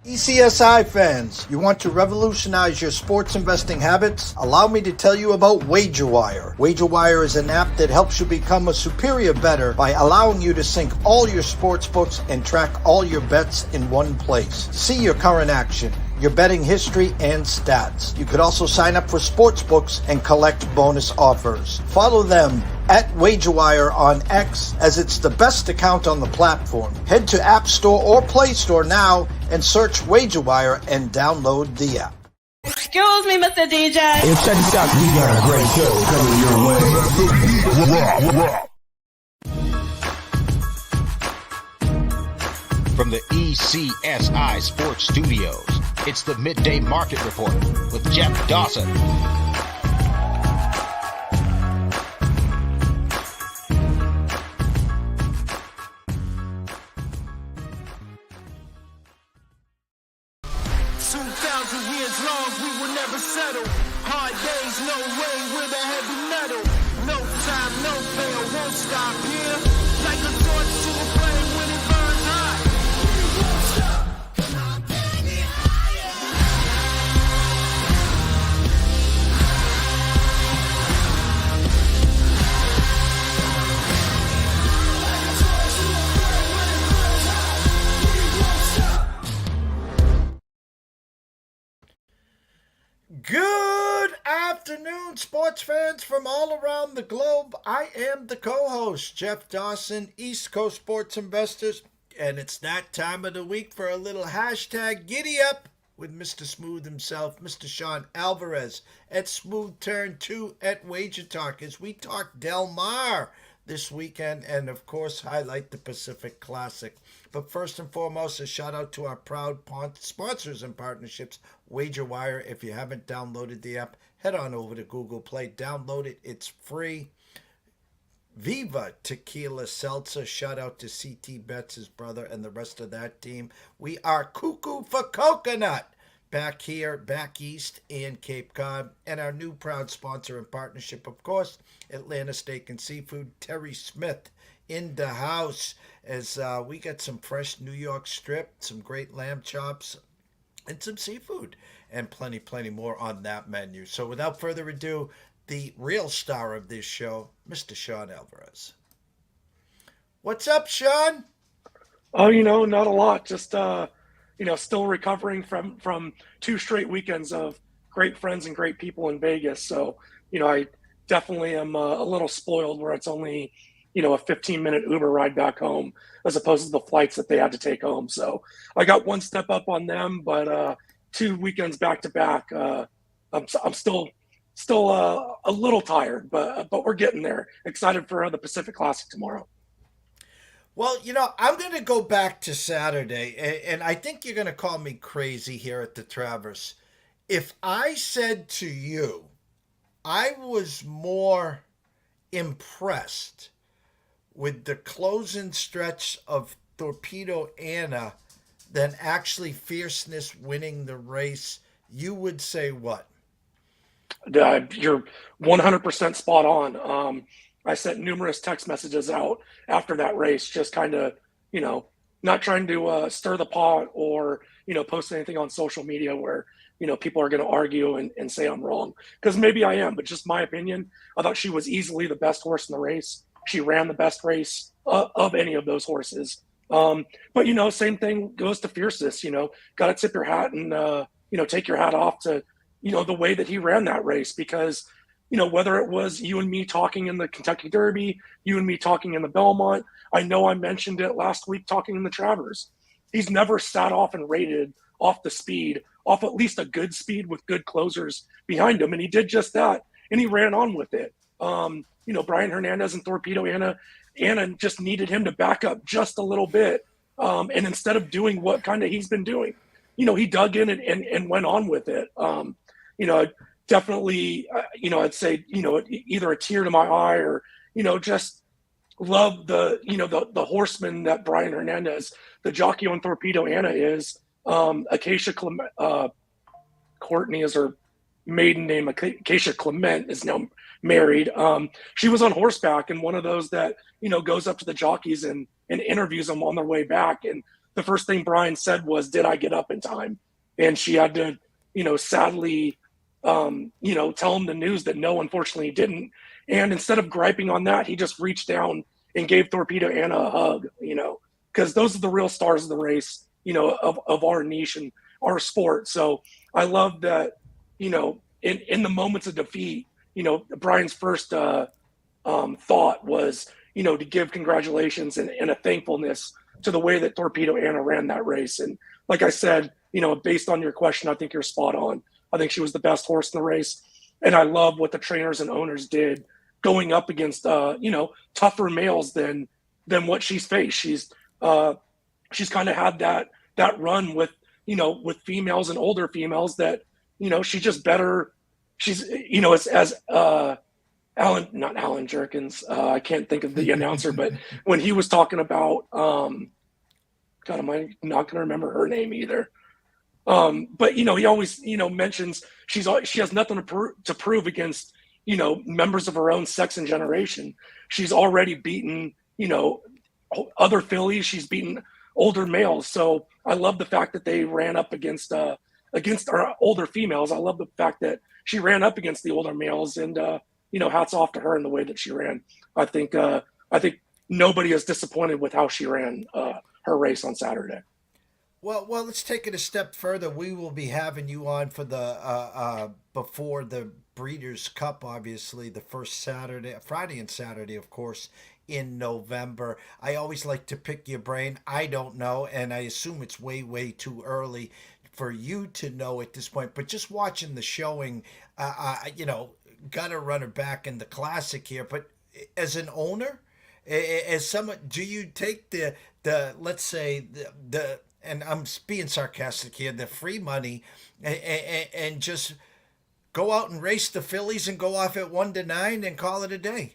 TPCSI fans, you want to revolutionize your sports investing habits? Allow me to tell you about WagerWire. WagerWire is an app that helps you become a superior bettor by allowing you to sync all your sports books and track all your bets in one place. See your current action, your betting history, and stats. You could also sign up for sports books and collect bonus offers. Follow them at WagerWire on X, as it's the best account on the platform. Head to App Store or Play Store now and search WagerWire and download the app. Excuse me, Mr. DJ. Hey, check this out. We got a great show coming your way. From the ECSI Sports Studios, it's the Midday Market Report with Jeff Dawson. Good afternoon, sports fans from all around the globe. I am the co-host, Jeff Dawson, East Coast Sports Investors, and it's that time of the week for a little hashtag Giddy Up with Mr. Smooth himself, Mr. Sean Alvarez, at Smooth Turn 2 at WagerTalk, as we talk Delmar this weekend and, of course, highlight the Pacific Classic. But first and foremost, a shout out to our proud sponsors and partnerships, WagerWire. If you haven't downloaded the app, head on over to Google Play, download it, it's free. Viva Tequila Seltzer, shout out to CT Betts, his brother, and the rest of that team. We are cuckoo for coconut back here, back east in Cape Cod. And our new proud sponsor and partnership, of course, Atlanta Steak and Seafood, Terry Smith in the house, as we got some fresh New York strip, some great lamb chops, and some seafood, and plenty more on that menu. So without further ado, the real star of this show, Mr. Sean Alvarez. What's up, Sean? Oh, not a lot. Just, still recovering from 2 straight weekends of great friends and great people in Vegas. So, I definitely am a little spoiled where it's only, a 15-minute Uber ride back home as opposed to the flights that they had to take home. So I got one step up on them, but 2 weekends back to back. I'm still a little tired, but we're getting there. Excited for the Pacific Classic tomorrow. Well, I'm going to go back to Saturday, and I think you're going to call me crazy here at the Traverse. If I said to you, I was more impressed with the closing stretch of Torpedo Anna than actually Fierceness winning the race, you would say what? You're 100% spot on. I sent numerous text messages out after that race, just kind of, not trying to stir the pot or, post anything on social media where, people are going to argue and say I'm wrong. Because maybe I am, but just my opinion, I thought she was easily the best horse in the race. She ran the best race of any of those horses. But, same thing goes to Fierceness, got to tip your hat and, take your hat off to, the way that he ran that race, because, whether it was you and me talking in the Kentucky Derby, you and me talking in the Belmont, I know I mentioned it last week talking in the Travers. He's never sat off and rated off the speed, off at least a good speed with good closers behind him. And he did just that. And he ran on with it. Brian Hernandez and Torpedo Anna just needed him to back up just a little bit. And instead of doing what kind of he's been doing, he dug in and went on with it. Definitely, I'd say, either a tear to my eye or, just love the horseman that Brian Hernandez, the jockey on Torpedo Anna is. Acacia Courtney is her maiden name. Acacia Clement is now married. She was on horseback and one of those that, goes up to the jockeys and interviews them on their way back. And the first thing Brian said was, "Did I get up in time?" And she had to, sadly, tell him the news that no, unfortunately, he didn't. And instead of griping on that, he just reached down and gave Torpedo Anna a hug, because those are the real stars of the race, of our niche and our sport. So I love that, in the moments of defeat, Brian's first thought was, to give congratulations and a thankfulness to the way that Torpedo Anna ran that race. And like I said, based on your question, I think you're spot on. I think she was the best horse in the race. And I love what the trainers and owners did going up against, tougher males than what she's faced. She's kind of had that run with females and older females that, she's just better. She's, as not Alan Jerkins. I can't think of the announcer, but when he was talking about, God, am I not going to remember her name either? But he always mentions she has nothing to prove against members of her own sex and generation. She's already beaten other fillies. She's beaten older males. So I love the fact that they ran up against our older females. I love the fact that she ran up against the older males, and hats off to her in the way that she ran. I think nobody is disappointed with how she ran her race on Saturday. Well, let's take it a step further. We will be having you on for the before the Breeders' Cup, obviously, the first Friday and Saturday, of course, in November. I always like to pick your brain. I don't know, and I assume it's way, way too early for you to know at this point. But just watching the showing, got to run her back in the Classic here. But as an owner, as someone, do you take the let's say the and I'm being sarcastic here, the free money, and just go out and race the fillies and go off at 1-9 and call it a day?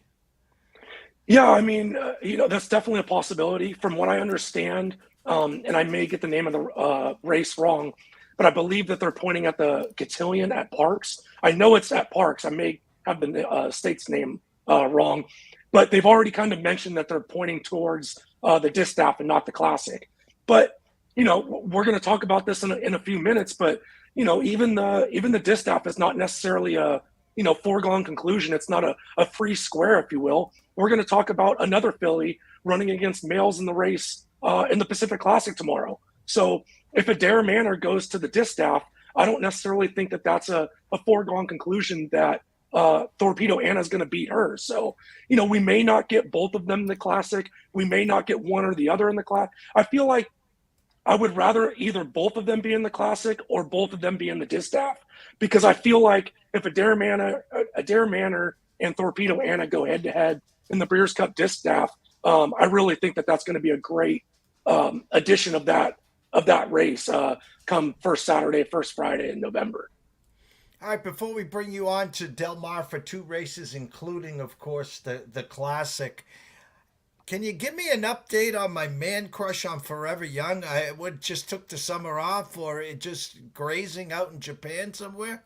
Yeah, I mean, that's definitely a possibility. From what I understand, and I may get the name of the race wrong, but I believe that they're pointing at the cotillion at Parks. I know it's at Parks. I may have the state's name wrong, but they've already kind of mentioned that they're pointing towards the distaff and not the Classic. But we're going to talk about this in a few minutes, but even the distaff is not necessarily a foregone conclusion. It's not a free square, if you will. We're going to talk about another filly running against males in the race in the Pacific Classic tomorrow. So if Adair Manor goes to the distaff, I don't necessarily think that that's a foregone conclusion that Torpedo Anna is going to beat her. So, we may not get both of them in the Classic. We may not get one or the other in the class. I feel like I would rather either both of them be in the Classic or both of them be in the distaff, because I feel like if Adair Manor and Torpedo Anna go head to head in the Breeders' Cup distaff, I really think that that's going to be a great addition of that race come first Saturday, first Friday in November. All right, before we bring you on to Delmar for 2 races, including, of course, the Classic, can you give me an update on my man crush on Forever Young? Just took the summer off, or it just grazing out in Japan somewhere?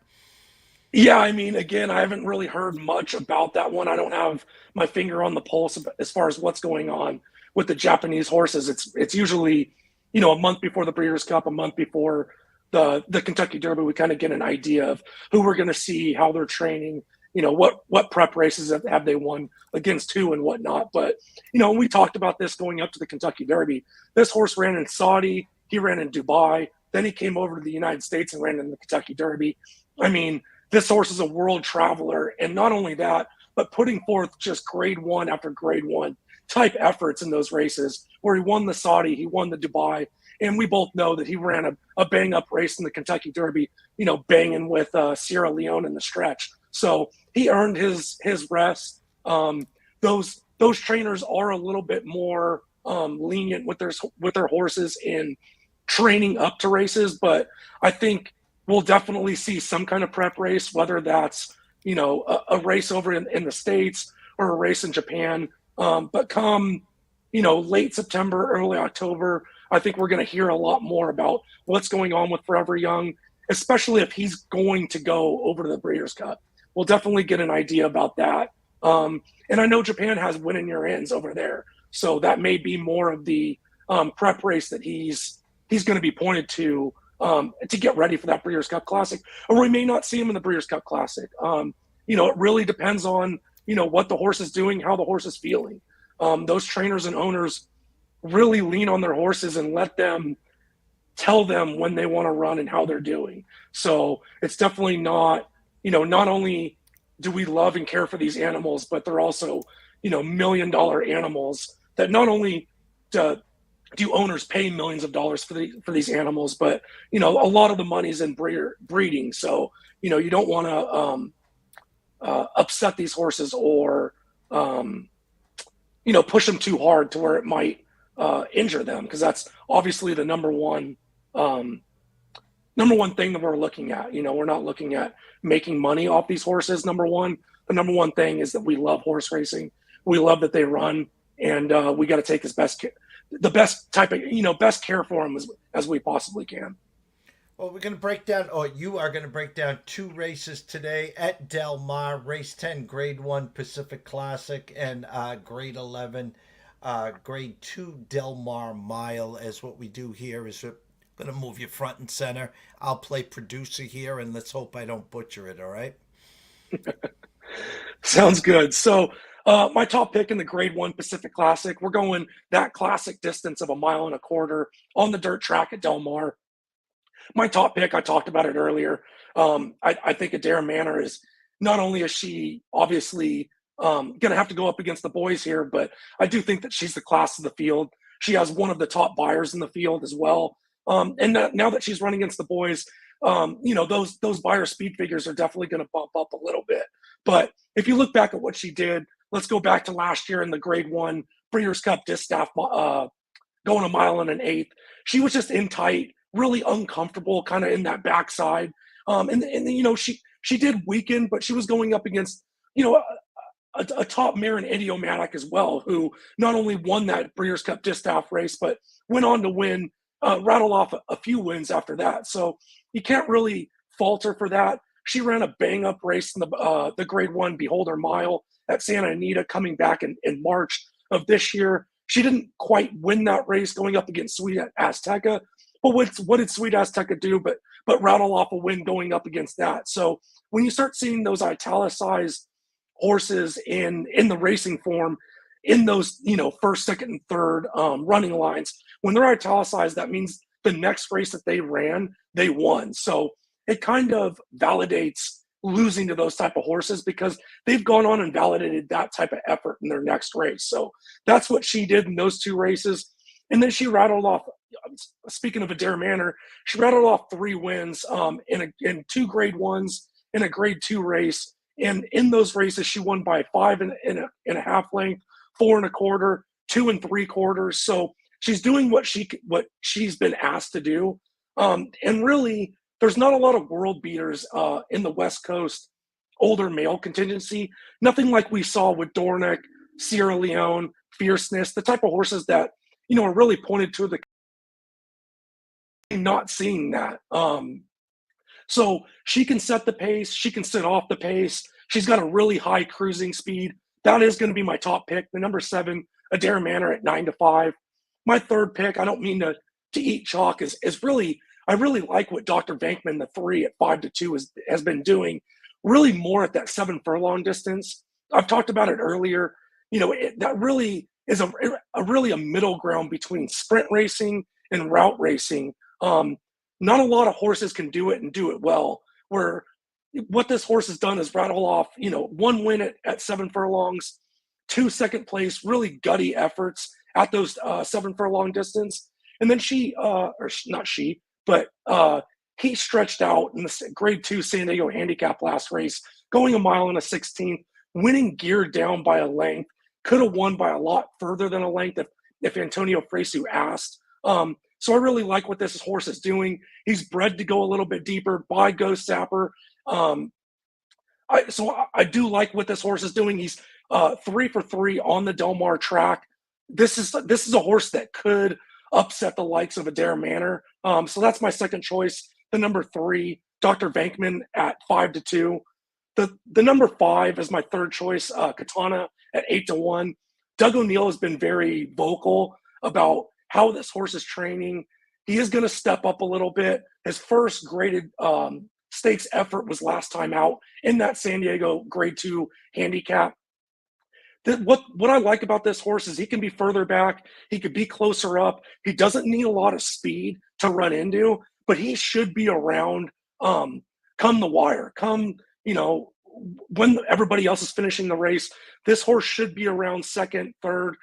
Yeah, I mean, again, I haven't really heard much about that one. I don't have my finger on the pulse as far as what's going on with the Japanese horses. It's usually, a month before the Breeders' Cup, a month before the Kentucky Derby, we kind of get an idea of who we're going to see, how they're training, what prep races have they won against who and whatnot. But, we talked about this going up to the Kentucky Derby. This horse ran in Saudi, he ran in Dubai, then he came over to the United States and ran in the Kentucky Derby. I mean, this horse is a world traveler. And not only that, but putting forth just grade 1 after grade 1 type efforts in those races where he won the Saudi, he won the Dubai. And we both know that he ran a bang-up race in the Kentucky Derby, banging with Sierra Leone in the stretch. So he earned his rest. Those trainers are a little bit more lenient with their horses in training up to races, but I think we'll definitely see some kind of prep race, whether that's a race over in the States or a race in Japan. But come late September, early October, I think we're going to hear a lot more about what's going on with Forever Young, especially if he's going to go over to the Breeders' Cup. We'll definitely get an idea about that. And I know Japan has win in your hands over there. So that may be more of the prep race that he's going to be pointed to get ready for that Breeders' Cup Classic, or we may not see him in the Breeders' Cup Classic. It really depends on what the horse is doing, how the horse is feeling. Those trainers and owners really lean on their horses and let them tell them when they want to run and how they're doing. So it's definitely not, not only do we love and care for these animals, but they're also, $1 million animals that not only do owners pay millions of dollars for these animals, but, a lot of the money's in breeding. So, you don't want to upset these horses or, push them too hard to where it might injure them, because that's obviously the number one thing that we're looking at. We're not looking at making money off these horses. Number one, the number one thing is that we love horse racing. We love that they run, and we got to take the best type of, best care for them as we possibly can. Well, we're going to break down, or you are going to break down 2 races today at Delmar, race 10, grade 1 Pacific Classic, and grade 11, grade 2 Delmar Mile. As what we do here is we're going to move you front and center. I'll play producer here, and let's hope I don't butcher it, all right? Sounds good. So my top pick in the grade 1 Pacific Classic, we're going that classic distance of 1.25 miles on the dirt track at Delmar. My top pick, I talked about it earlier. I think Adair Manor is, not only is she obviously going to have to go up against the boys here, but I do think that she's the class of the field. She has one of the top buyers in the field as well. And now that she's running against the boys, those buyer speed figures are definitely going to bump up a little bit. But if you look back at what she did, let's go back to last year in the grade 1 Breeders' Cup Distaff, going 1 mile and an eighth. She was just in tight, really uncomfortable, kind of in that backside. She did weaken, but she was going up against, a top mare in Idiomatic as well, who not only won that Breeders' Cup Distaff race, but went on to win, rattle off a few wins after that. So you can't really falter for that. She ran a bang-up race in the grade 1 Beholder Mile at Santa Anita, coming back in March of this year. She didn't quite win that race going up against Sweet Azteca. But what did Sweet Azteca do but rattle off a win going up against that? So when you start seeing those italicized horses in the racing form, in those, first, second, and third running lines, when they're italicized, that means the next race that they ran, they won. So it kind of validates losing to those type of horses, because they've gone on and validated that type of effort in their next race. So that's what she did in those 2 races. And then she rattled off, speaking of Adair Manor, she rattled off 3 wins in 2 grade 1s in a grade 2 race. And in those races, she won by 5 and a half length, 4 1/4, 2 3/4. So she's doing what she's been asked to do. And really, there's not a lot of world beaters in the West Coast older male contingency. Nothing like we saw with Dornick, Sierra Leone, Fierceness, the type of horses that are really pointed to the not seeing that. So she can set the pace. She can sit off the pace. She's got a really high cruising speed. That is going to be my top pick, the number 7, Adair Manor at 9-5. My third pick, I don't mean to eat chalk, is really, I really like what Dr. Venkman, the 3 at 5-2, has been doing, really more at that 7 furlong distance. I've talked about it earlier. That really is a middle ground between sprint racing and route racing. Not a lot of horses can do it and do it well, where what this horse has done is rattle off, 1 win at 7 furlongs, 2 second place, really gutty efforts at those 7 furlong distance. And then he stretched out in the grade 2 San Diego handicap last race, going 1 mile and a 16th, winning geared down by a length. Could have won by a lot further than a length if Antonio Fresu asked. So I really like what this horse is doing. He's bred to go a little bit deeper by Ghost Sapper. I do like what this horse is doing. He's 3 for 3 on the Delmar track. This is a horse that could upset the likes of Adair Manor. So that's my second choice. The number 3, Dr. Venkman at 5-2. The number 5 is my third choice, Katana at 8-1. Doug O'Neill has been very vocal about how this horse is training. He is going to step up a little bit. His first graded stakes effort was last time out in that San Diego grade 2 handicap. What I like about this horse is he can be further back. He could be closer up. He doesn't need a lot of speed to run into, but he should be around come the wire. Come, when everybody else is finishing the race, this horse should be around second, third.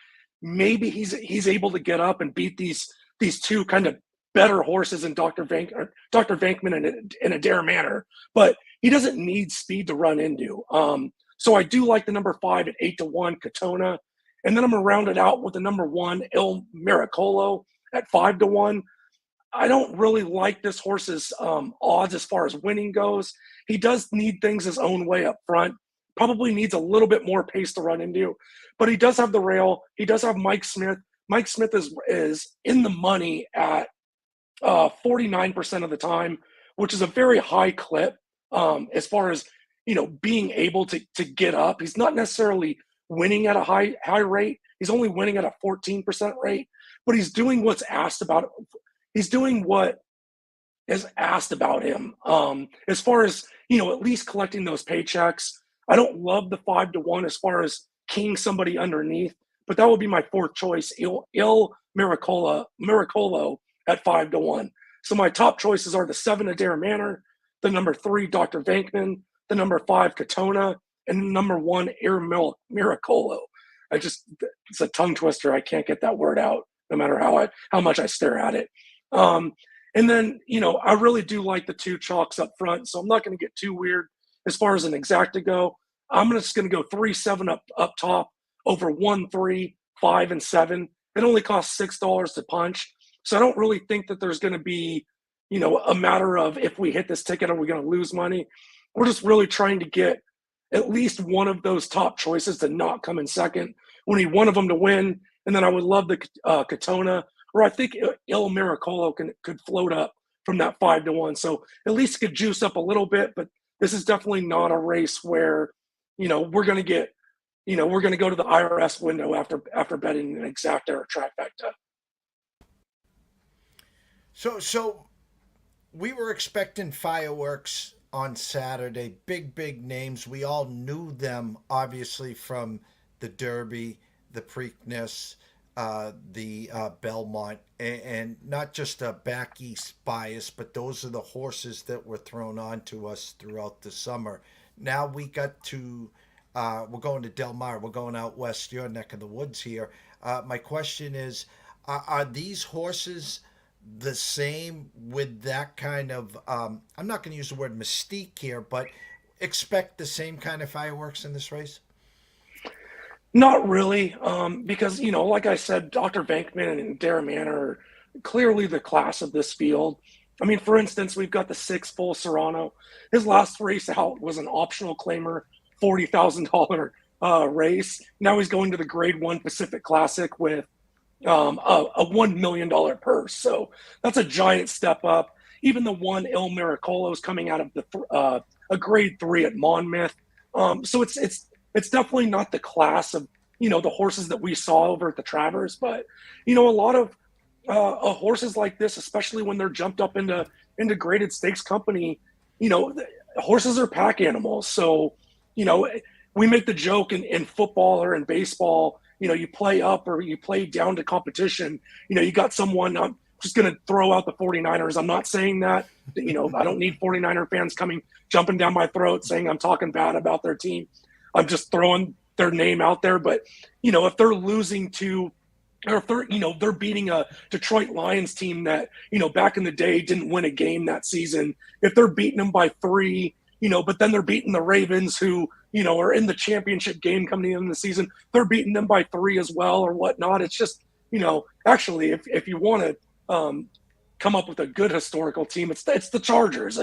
Maybe he's able to get up and beat these two kind of better horses in Dr. Venkman and Adair Manor, but he doesn't need speed to run into. So I do like the number 5 at 8-1, Katona. And then I'm going to round it out with the number 1, Il Miracolo at 5-1. I don't really like this horse's odds as far as winning goes. He does need things his own way up front. Probably needs a little bit more pace to run into. But he does have the rail. He does have Mike Smith. Mike Smith is in the money at 49% of the time, which is a very high clip as far as being able to get up. He's not necessarily winning at a high rate. He's only winning at a 14% rate, but he's doing what's asked about. He's doing what is asked about him. As far as at least collecting those paychecks. I don't love the 5-1 as far as keying somebody underneath, but that would be my fourth choice. Il Miracolo at 5-1. So my top choices are the 7 Adair Manor, the number 3 Dr. Venkman, the number 5 Katona, and the number 1 Il Miracolo. It's a tongue twister. I can't get that word out no matter how much I stare at it. And then I really do like the 2 chalks up front, so I'm not going to get too weird as far as an exacta go. I'm just going to go 3-7 up top over 1, 3, 5, and 7. It only costs $6 to punch. So I don't really think that there's going to be, a matter of if we hit this ticket, are we going to lose money? We're just really trying to get at least one of those top choices to not come in second. We need one of them to win. And then I would love the Katona, or I think Il Miracolo could float up from that 5-1. So at least it could juice up a little bit, but this is definitely not a race where, we're going to get, we're going to go to the IRS window after betting an exacta or trifecta. So we were expecting fireworks on Saturday. Big names. We all knew them, obviously, from the Derby, the Preakness, the Belmont, and not just a back east bias, but those are the horses that were thrown on to us throughout the summer. Now we got to, we're going to Delmar. We're going out west, your neck of the woods here. My question is, are these horses the same with that kind of, I'm not going to use the word mystique here, but expect the same kind of fireworks in this race? Not really, because, like I said, Dr. Venkman and Adair Manor are clearly the class of this field. I mean, for instance, we've got the 6 Full Serrano. His last race out was an optional claimer, $40,000 race. Now he's going to the Grade 1 Pacific Classic with a $1 million purse. So that's a giant step up. Even the 1 Il Miracolo is coming out of a Grade 3 at Monmouth. So it's definitely not the class of, the horses that we saw over at the Travers, but, a lot of horses like this, especially when they're jumped up into graded stakes company, horses are pack animals. So, we make the joke in football or in baseball, you play up or you play down to competition, you got someone, I'm just going to throw out the 49ers. I'm not saying that, I don't need 49er fans jumping down my throat saying I'm talking bad about their team. I'm just throwing their name out there. But, if they're losing to, or if they're, they're beating a Detroit Lions team that, back in the day didn't win a game that season, if they're beating them by 3, but then they're beating the Ravens who, are in the championship game coming in the season, they're beating them by 3 as well or whatnot. It's just, actually, if you want to come up with a good historical team, it's the Chargers.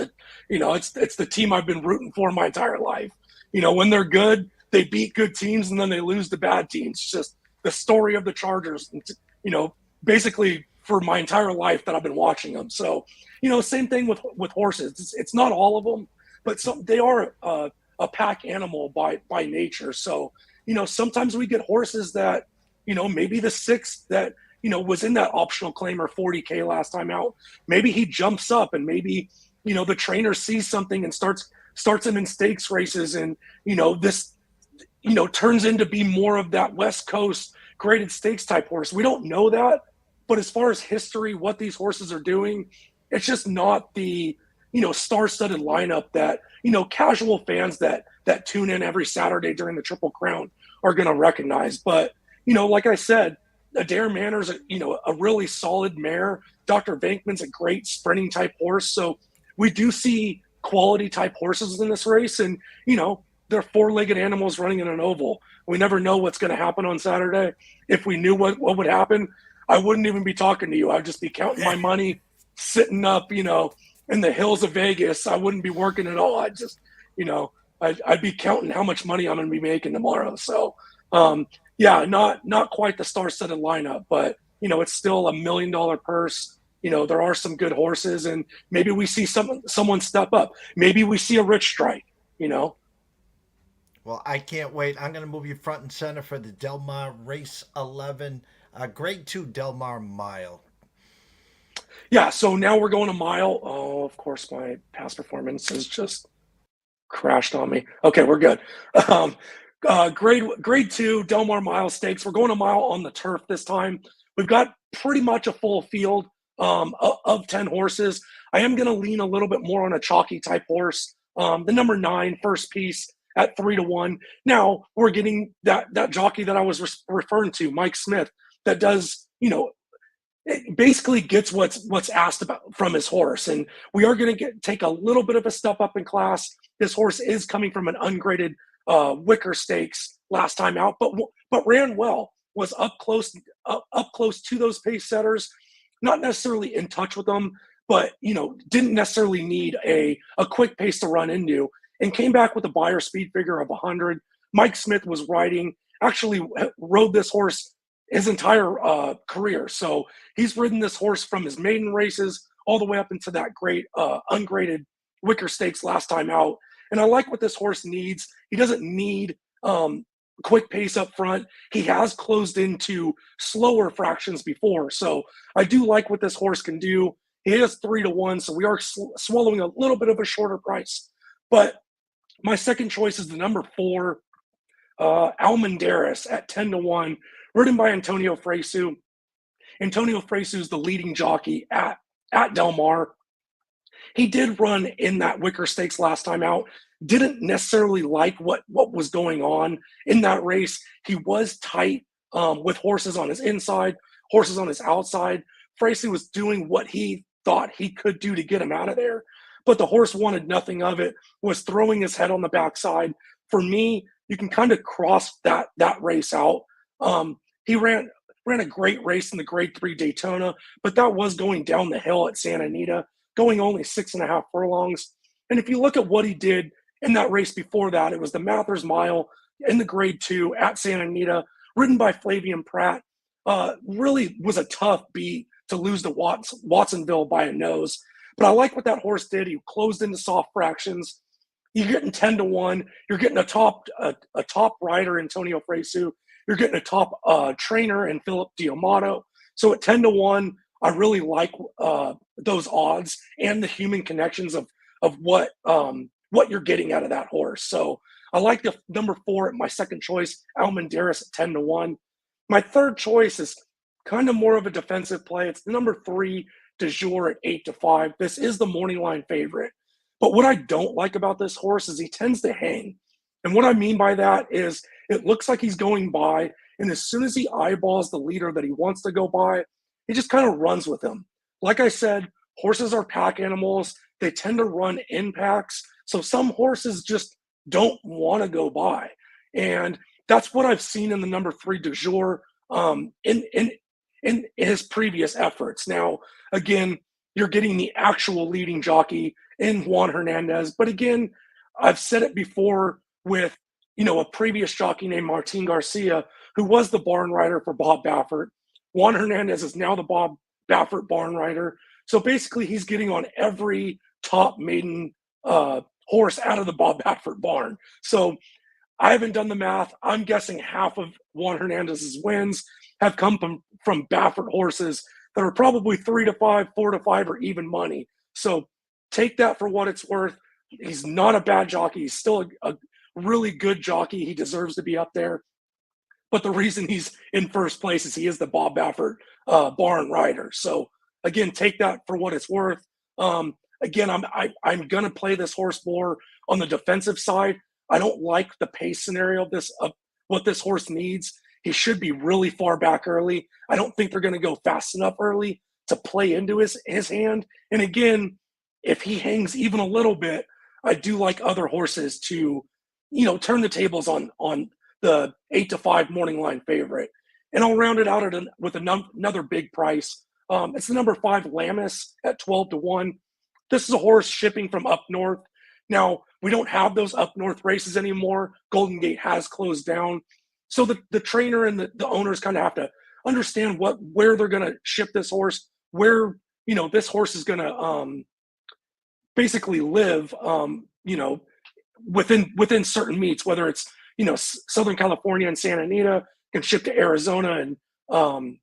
It's the team I've been rooting for my entire life. When they're good, they beat good teams and then they lose to bad teams. It's just the story of the Chargers, basically for my entire life that I've been watching them. So, same thing with horses. It's not all of them, but they are a pack animal by nature. So, sometimes we get horses that, maybe the 6 that, was in that optional claim or 40K last time out. Maybe he jumps up and maybe, the trainer sees something and starts him in stakes races. And, this, turns into be more of that West Coast graded stakes type horse. We don't know that. But as far as history, what these horses are doing, it's just not the, star-studded lineup that, casual fans that tune in every Saturday during the Triple Crown are going to recognize. But, like I said, Adair Manor's, a really solid mare. Dr. Venkman's a great sprinting type horse. So we do see quality type horses in this race. And, they're four-legged animals running in an oval. We never know what's going to happen on Saturday. If we knew what would happen, I wouldn't even be talking to you. I'd just be counting my money, sitting up, in the hills of Vegas. I wouldn't be working at all. I'd just, I'd be counting how much money I'm going to be making tomorrow. So, not quite the star-studded lineup, but, it's still $1 million purse. There are some good horses, and maybe we see someone step up. Maybe we see a Rich Strike, Well, I can't wait. I'm going to move you front and center for the Delmar Race 11, Grade 2 Delmar Mile. Yeah, so now we're going a mile. Oh, of course, my past performance has just crashed on me. Okay, we're good. Grade 2 Delmar Mile Stakes. We're going a mile on the turf this time. We've got pretty much a full field of 10 horses. I am going to lean a little bit more on a chalky type horse. The number 9 First Piece at 3-1. Now we're getting that jockey that I was referring to, Mike Smith, that does, it basically gets what's asked about from his horse. And we are going to take a little bit of a step up in class. This horse is coming from an ungraded Wicker Stakes last time out, but ran well, was up close to those pace setters, not necessarily in touch with them, but, didn't necessarily need a quick pace to run into, and came back with a buyer speed figure of 100. Mike Smith was actually rode this horse his entire career. So he's ridden this horse from his maiden races all the way up into that great ungraded Wicker Stakes last time out. And I like what this horse needs. He doesn't need quick pace up front. He has closed into slower fractions before. So I do like what this horse can do. He is 3-1, so we are swallowing a little bit of a shorter price. But my second choice is the number 4, Almendaris at 10-1, ridden by Antonio Fresu. Antonio Fresu is the leading jockey at Delmar. He did run in that Wicker Stakes last time out. Didn't necessarily like what was going on in that race. He was tight with horses on his inside, horses on his outside. Fresu was doing what he thought he could do to get him out of there, but the horse wanted nothing of it, was throwing his head on the backside. For me, you can kind of cross that race out. He ran a great race in the Grade 3 Daytona, but that was going down the hill at Santa Anita, going only 6.5 furlongs. And if you look at what he did in that race before that, it was the Mathers Mile in the Grade 2 at Santa Anita, ridden by Flavian Pratt. Really was a tough beat to lose to Watsonville by a nose. But I like what that horse did. He closed into soft fractions. You're getting 10-1. You're getting a top rider, Antonio Fresu. You're getting a top trainer in Philip Diamato. So at 10-1, I really like those odds and the human connections of what you're getting out of that horse. So I like the number 4 at my second choice, Almendaris at 10-1. My third choice is kind of more of a defensive play. It's the number 3, De Jour at 8-5. This is the morning line favorite. But what I don't like about this horse is he tends to hang. And what I mean by that is it looks like he's going by, and as soon as he eyeballs the leader that he wants to go by, he just kind of runs with him. Like I said, horses are pack animals. They tend to run in packs. So some horses just don't want to go by. And that's what I've seen in the number 3, De Jour, in his previous efforts. Now, again, you're getting the actual leading jockey in Juan Hernandez. But again, I've said it before with, a previous jockey named Martin Garcia, who was the barn rider for Bob Baffert. Juan Hernandez is now the Bob Baffert barn rider. So basically he's getting on every top maiden horse out of the Bob Baffert barn. So I haven't done the math. I'm guessing half of Juan Hernandez's wins have come from Baffert horses that are probably 3 to 5, 4 to 5, or even money. So take that for what it's worth. He's not a bad jockey. He's still a really good jockey. He deserves to be up there. But the reason he's in first place is he is the Bob Baffert barn rider. So again, take that for what it's worth. Again, I'm gonna play this horse more on the defensive side. I don't like the pace scenario of what this horse needs. He should be really far back early. I don't think they're gonna go fast enough early to play into his hand. And again, if he hangs even a little bit, I do like other horses to, turn the tables on the 8 to 5 morning line favorite. And I'll round it out with another big price. It's the number 5 Lammis at 12 to 1. This is a horse shipping from up north. Now, we don't have those up north races anymore. Golden Gate has closed down. So the trainer and the owners kind of have to understand where they're going to ship this horse, where, this horse is going to basically live, within certain meets, whether it's, Southern California and Santa Anita, can ship to Arizona and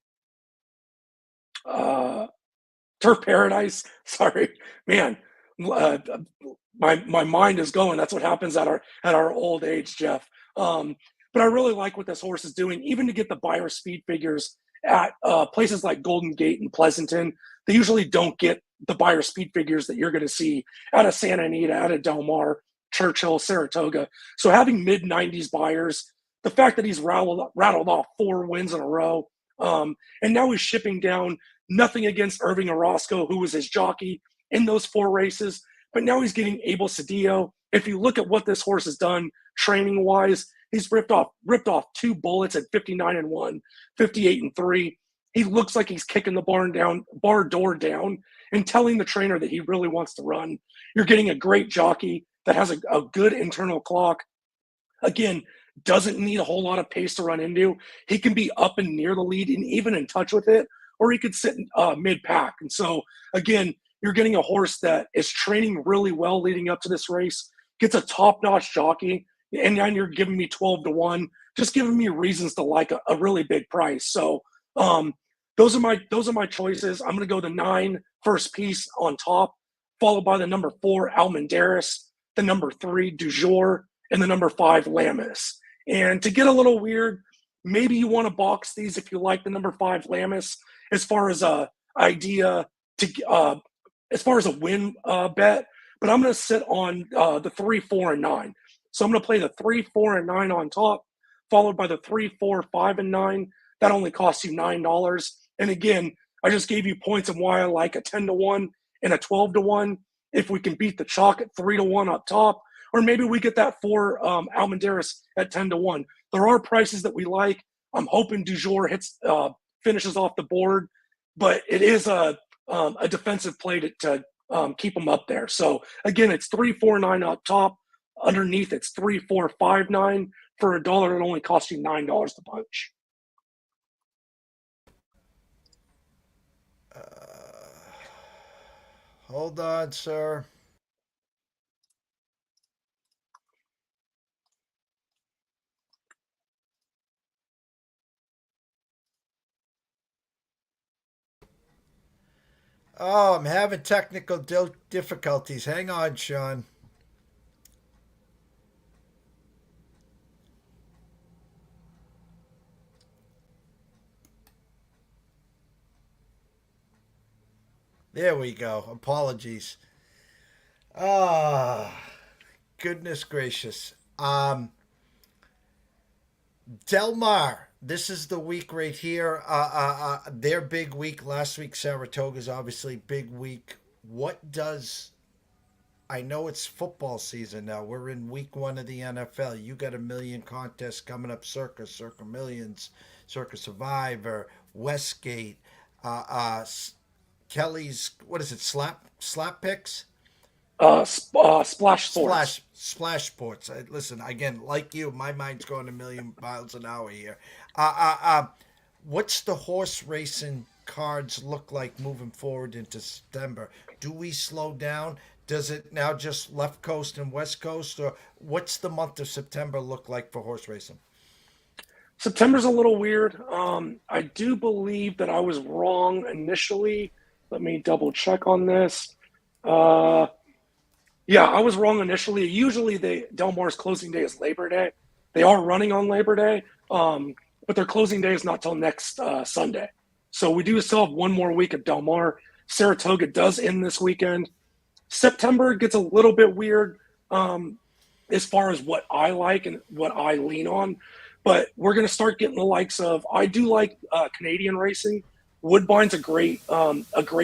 Turf Paradise. Sorry, man. My mind is going. That's what happens at our old age, Jeff. But I really like what this horse is doing, even to get the buyer speed figures at places like Golden Gate and Pleasanton. They usually don't get the buyer speed figures that you're going to see out of Santa Anita, out of Delmar, Churchill, Saratoga. So having mid-90s buyers, the fact that he's rattled off 4 wins in a row, and now he's shipping down. Nothing against Irving Orozco, who was his jockey in those 4 races, but now he's getting Abel Cedillo. If you look at what this horse has done training-wise, he's ripped off 2 bullets at 59-1, 58-3. He looks like he's kicking the bar door down and telling the trainer that he really wants to run. You're getting a great jockey that has a good internal clock. Again, doesn't need a whole lot of pace to run into. He can be up and near the lead and even in touch with it, or he could sit mid-pack. And so, again, you're getting a horse that is training really well leading up to this race, gets a top-notch jockey, and then you're giving me 12 to 1, just giving me reasons to like a really big price. So those are my choices. I'm going to go the 9 First Piece on top, followed by the number 4 Almendaris, the number 3 Du Jour, and the number 5 Lammis. And to get a little weird, maybe you want to box these if you like the number 5 Lammis as far as a idea to as far as a win bet. But I'm going to sit on the 3, 4, and 9. So I'm going to play the 3, 4, and 9 on top, followed by the 3, 4, 5, and 9. That only costs you $9. And again, I just gave you points on why I like a 10 to 1 and a 12 to 1. If we can beat the chalk at 3 to 1 up top, or maybe we get that 4 Almendaris at 10 to 1. There are prices that we like. I'm hoping Du Jour finishes off the board, but it is a defensive play to keep them up there. So again, it's 3, 4, 9 up top. Underneath, it's 3, 4, 5, 9 for $1. It only costs you $9 to punch. Hold on, sir. Oh, I'm having technical difficulties. Hang on, Sean. There we go. Apologies. Ah, goodness gracious. Delmar, this is the week right here. Their big week. Last week, Saratoga's obviously big week. I know it's football season now. We're in week 1 of the NFL. You got a million contests coming up: Circa Millions, Circa Survivor, Westgate, Kelly's, what is it? Slap picks? Splash Sports. Splash Sports. Listen, again, like you, my mind's going a million miles an hour here. What's the horse racing cards look like moving forward into September? Do we slow down? Does it now just left coast and west coast, or what's the month of September look like for horse racing? September's a little weird. I do believe that I was wrong initially. Let me double check on this. Yeah, I was wrong initially. Usually, Delmar's closing day is Labor Day. They are running on Labor Day, but their closing day is not till next Sunday. So we do still have one more week of Delmar. Saratoga does end this weekend. September gets a little bit weird as far as what I like and what I lean on, but we're going to start getting the likes of. I do like Canadian racing. Woodbine's a great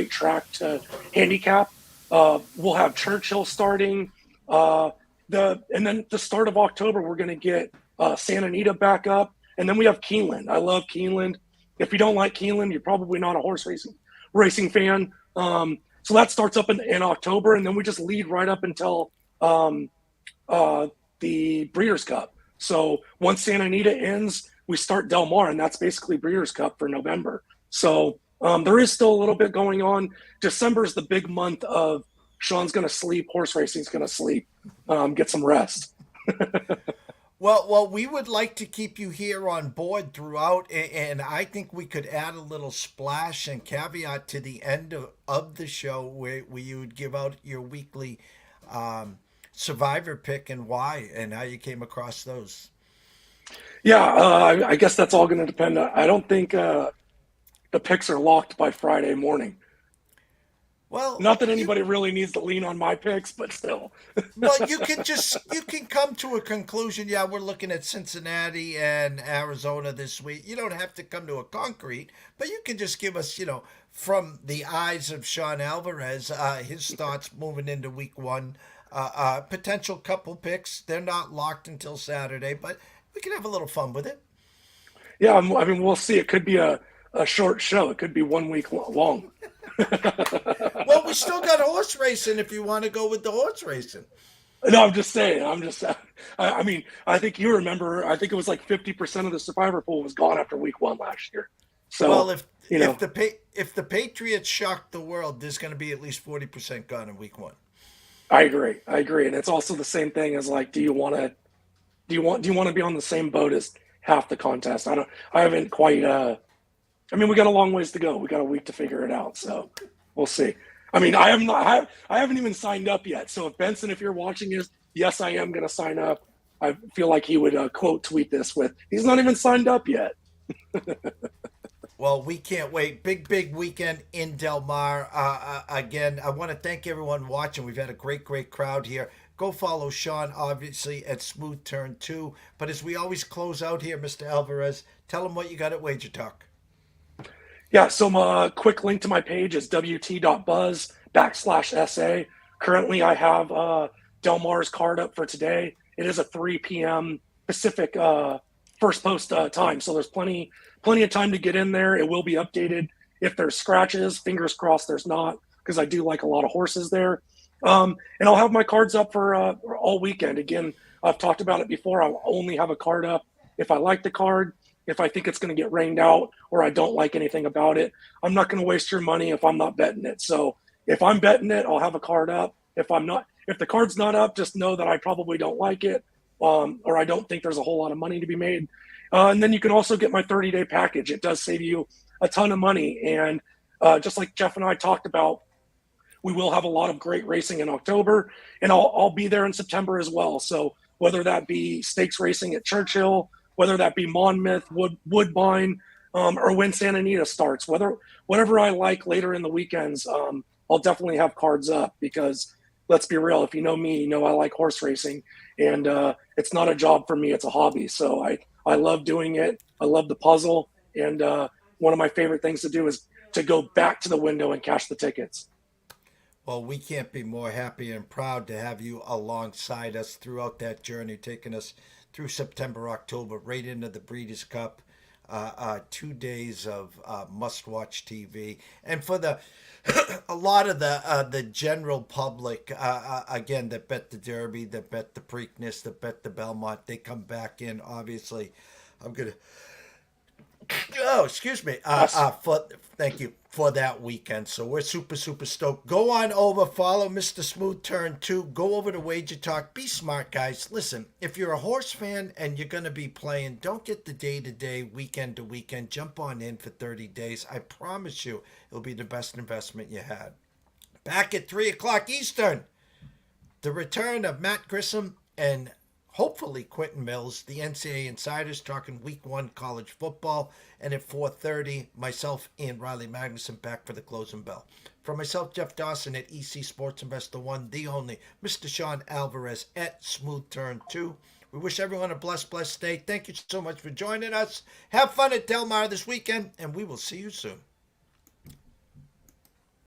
track to handicap. We'll have Churchill starting. And then the start of October, we're going to get Santa Anita back up, and then we have Keeneland. I love Keeneland. If you don't like Keeneland, you're probably not a horse racing fan. So that starts up in October, and then we just lead right up until the Breeders' Cup. So once Santa Anita ends, we start Delmar, and that's basically Breeders' Cup for November. So there is still a little bit going on. December is the big month of Sean's going to sleep, horse racing's going to sleep, get some rest. Well, we would like to keep you here on board throughout, and I think we could add a little splash and caveat to the end of the show where you would give out your weekly survivor pick and why and how you came across those. Yeah, I guess that's all going to depend. I don't think the picks are locked by Friday morning. Well, not that anybody really needs to lean on my picks, but still. Well, you can come to a conclusion. Yeah, we're looking at Cincinnati and Arizona this week. You don't have to come to a concrete, but you can just give us, from the eyes of Sean Alvarez, his thoughts moving into week one. Potential couple picks. They're not locked until Saturday, but we can have a little fun with it. Yeah, I mean, we'll see. It could be a short show. It could be 1 week long. Well, we still got horse racing if you want to go with the horse racing. No, I'm just saying. I mean, I think you remember. I think it was like 50% of the survivor pool was gone after week one last year. So, well, if the Patriots shock the world, there's going to be at least 40% gone in week one. I agree, and it's also the same thing as like, do you want to be on the same boat as half the contest? I haven't quite. I mean, we got a long ways to go. We got a week to figure it out, so we'll see. I mean, I haven't even signed up yet. So if Benson, if you're watching this, yes, I am going to sign up. I feel like he would quote tweet this with, he's not even signed up yet. Well, we can't wait. Big weekend in Delmar. Again, I want to thank everyone watching. We've had a great crowd here. Go follow Sean, obviously, at Smooth Turn 2. But as we always close out here, Mr. Alvarez, tell them what you got at WagerTalk. Yeah, so my quick link to my page is wt.buzz/SA. Currently, I have Delmar's card up for today. It is a 3 p.m. Pacific first post time, so there's plenty of time to get in there. It will be updated. If there's scratches, fingers crossed there's not, because I do like a lot of horses there. And I'll have my cards up for all weekend. Again, I've talked about it before. I'll only have a card up if I like the card. If I think it's going to get rained out or I don't like anything about it, I'm not going to waste your money if I'm not betting it. So if I'm betting it, I'll have a card up. If the card's not up, just know that I probably don't like it, or I don't think there's a whole lot of money to be made. And then you can also get my 30-day package. It does save you a ton of money. And just like Jeff and I talked about, we will have a lot of great racing in October, and I'll be there in September as well. So whether that be stakes racing at Churchill, whether that be Monmouth, Woodbine, or when Santa Anita starts, whatever I like later in the weekends, I'll definitely have cards up, because let's be real, if you know me, you know I like horse racing, and it's not a job for me, it's a hobby. So I love doing it. I love the puzzle, and one of my favorite things to do is to go back to the window and cash the tickets. Well, we can't be more happy and proud to have you alongside us throughout that journey, taking us through September, October, right into the Breeders' Cup. 2 days of must-watch TV, and for a lot of the general public, again, that bet the Derby, that bet the Preakness, that bet the Belmont, they come back in. Obviously, I'm gonna Oh, excuse me. Thank you for that weekend. So we're super, super stoked. Go on over, follow Mr. Smooth Turn 2. Go over to Wager Talk. Be smart, guys. Listen, if you're a horse fan and you're going to be playing, don't get the day-to-day, weekend-to-weekend. Jump on in for 30 days. I promise you it'll be the best investment you had. Back at 3 o'clock Eastern, the return of Matt Grissom and hopefully Quentin Mills, the NCAA Insiders, talking week 1 college football. And at 4:30, myself and Riley Magnuson back for the closing bell. For myself, Jeff Dawson at EC Sports Investor 1, the only, Mr. Sean Alvarez at Smooth Turn 2. We wish everyone a blessed day. Thank you so much for joining us. Have fun at Delmar this weekend, and we will see you soon.